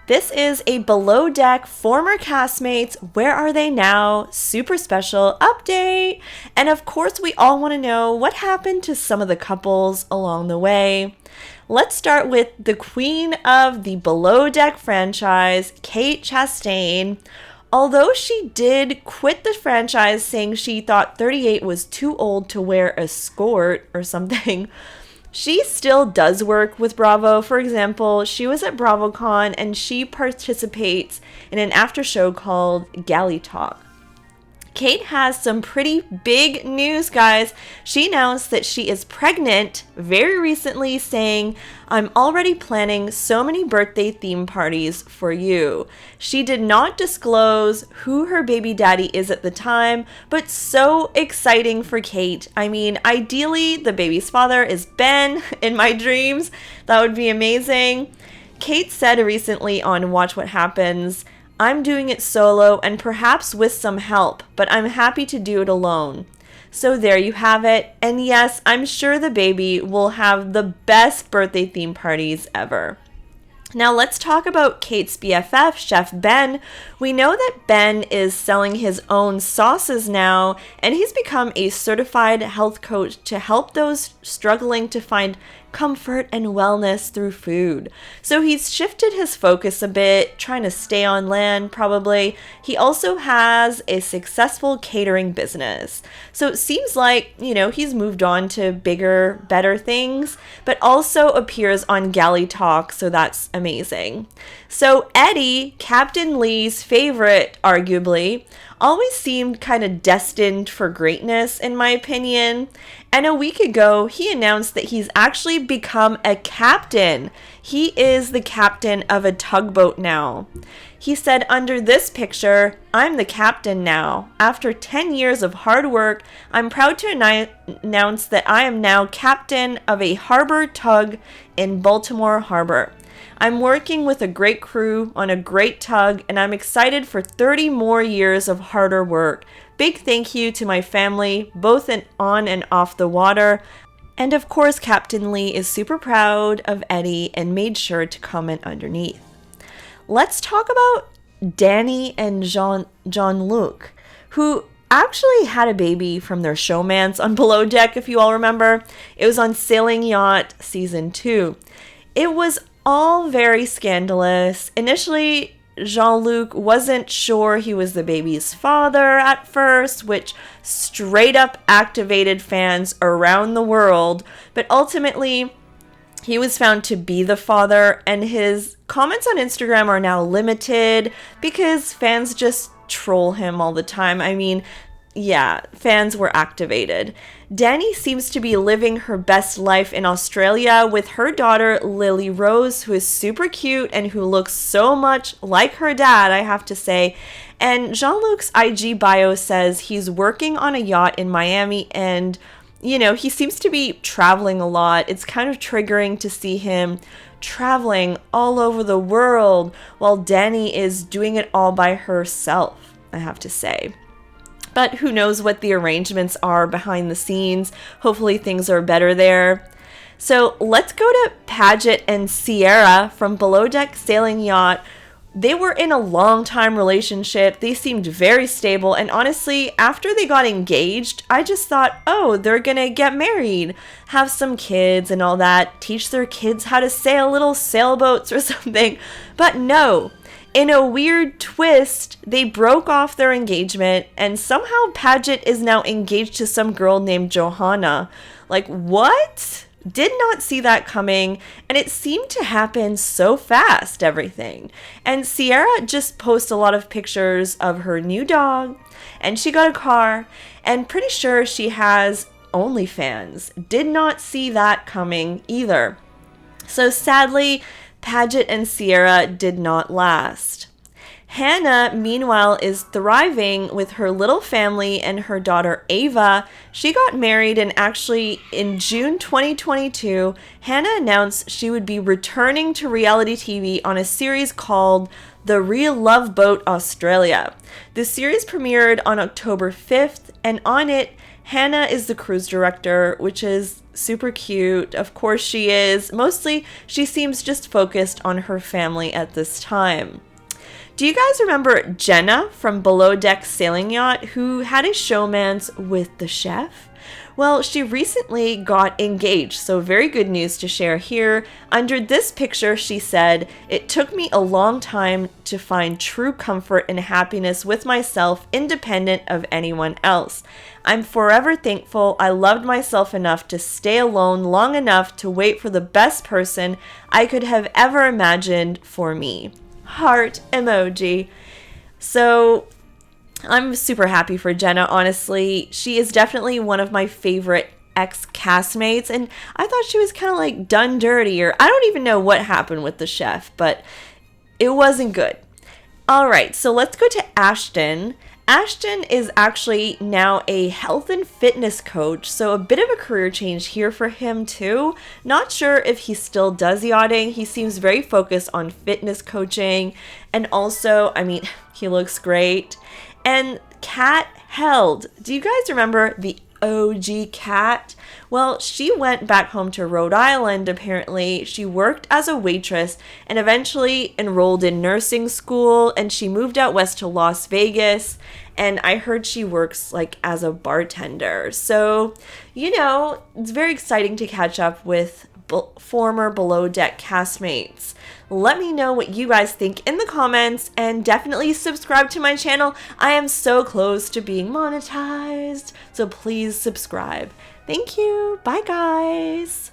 This is a Below Deck former castmates, where are they now, super special update. And of course, we all want to know what happened to some of the couples along the way. Let's start with the queen of the Below Deck franchise, Kate Chastain. Although she did quit the franchise saying she thought 38 was too old to wear a skirt or something, she still does work with Bravo. For example, she was at Bravocon and she participates in an after show called Galley Talk. Kate has some pretty big news, guys. She announced that she is pregnant very recently, saying, "I'm already planning so many birthday theme parties for you." She did not disclose who her baby daddy is at the time, but so exciting for Kate. I mean, ideally, the baby's father is Ben in my dreams. That would be amazing. Kate said recently on Watch What Happens, "I'm doing it solo and perhaps with some help, but I'm happy to do it alone." So there you have it. And yes, I'm sure the baby will have the best birthday theme parties ever. Now let's talk about Kate's BFF, Chef Ben. We know that Ben is selling his own sauces now, and he's become a certified health coach to help those struggling to find comfort and wellness through food. So he's shifted his focus a bit, trying to stay on land probably. He also has a successful catering business. So it seems like, he's moved on to bigger, better things, but also appears on Galley Talk, so that's amazing. So Eddie, Captain Lee's favorite, arguably, always seemed kind of destined for greatness, in my opinion. And a week ago, he announced that he's actually become a captain. He is the captain of a tugboat now. He said under this picture, "I'm the captain now. After 10 years of hard work, I'm proud to announce that I am now captain of a harbor tug in Baltimore Harbor. I'm working with a great crew on a great tug, and I'm excited for 30 more years of harder work. Big thank you to my family, both on and off the water." And of course, Captain Lee is super proud of Eddie and made sure to comment underneath. Let's talk about Dani and Jean-Luc, who actually had a baby from their showmance on Below Deck, if you all remember. It was on Sailing Yacht Season 2. It was all very scandalous. Initially, Jean-Luc wasn't sure he was the baby's father at first, which straight up activated fans around the world. But ultimately, he was found to be the father, and his comments on Instagram are now limited because fans just troll him all the time. I mean, yeah, fans were activated. Dani seems to be living her best life in Australia with her daughter Lily Rose, who is super cute and who looks so much like her dad, I have to say. And Jean-Luc's IG bio says he's working on a yacht in Miami, and he seems to be traveling a lot. It's kind of triggering to see him traveling all over the world while Dani is doing it all by herself, I have to say. But who knows what the arrangements are behind the scenes. Hopefully things are better there. So let's go to Paget and Sierra from Below Deck Sailing Yacht. They were in a long-time relationship. They seemed very stable. And honestly, after they got engaged, I just thought, oh, they're gonna get married, have some kids and all that, teach their kids how to sail little sailboats or something. But no. In a weird twist, they broke off their engagement, and somehow Paget is now engaged to some girl named Johanna. Like, what? Did not see that coming, and it seemed to happen so fast, everything. And Sierra just posts a lot of pictures of her new dog, and she got a car, and pretty sure she has OnlyFans. Did not see that coming either. So sadly, Paget and Sierra did not last. Hannah, meanwhile, is thriving with her little family and her daughter Ava. She got married, and actually in June 2022, Hannah announced she would be returning to reality TV on a series called The Real Love Boat Australia. The series premiered on October 5th, and on it, Hannah is the cruise director, which is super cute. Of course she is. Mostly, she seems just focused on her family at this time. Do you guys remember Jenna from Below Deck Sailing Yacht, who had a showmance with the chef? Well, she recently got engaged, so very good news to share here. Under this picture, she said, "It took me a long time to find true comfort and happiness with myself, independent of anyone else. I'm forever thankful I loved myself enough to stay alone long enough to wait for the best person I could have ever imagined for me." Heart emoji. So I'm super happy for Jenna, honestly. She is definitely one of my favorite ex-castmates, and I thought she was kind of like done dirty, or I don't even know what happened with the chef, but it wasn't good. All right, so let's go to Ashton. Ashton is actually now a health and fitness coach, so a bit of a career change here for him too. Not sure if he still does yachting. He seems very focused on fitness coaching, and also, I mean, he looks great. And Kat Held. Do you guys remember the OG Kat? Well, she went back home to Rhode Island, apparently. She worked as a waitress and eventually enrolled in nursing school, and she moved out west to Las Vegas, and I heard she works like as a bartender. So, you know, it's very exciting to catch up with former Below Deck castmates. Let me know what you guys think in the comments, and definitely subscribe to my channel. I am so close to being monetized, so please subscribe. Thank you. Bye, guys.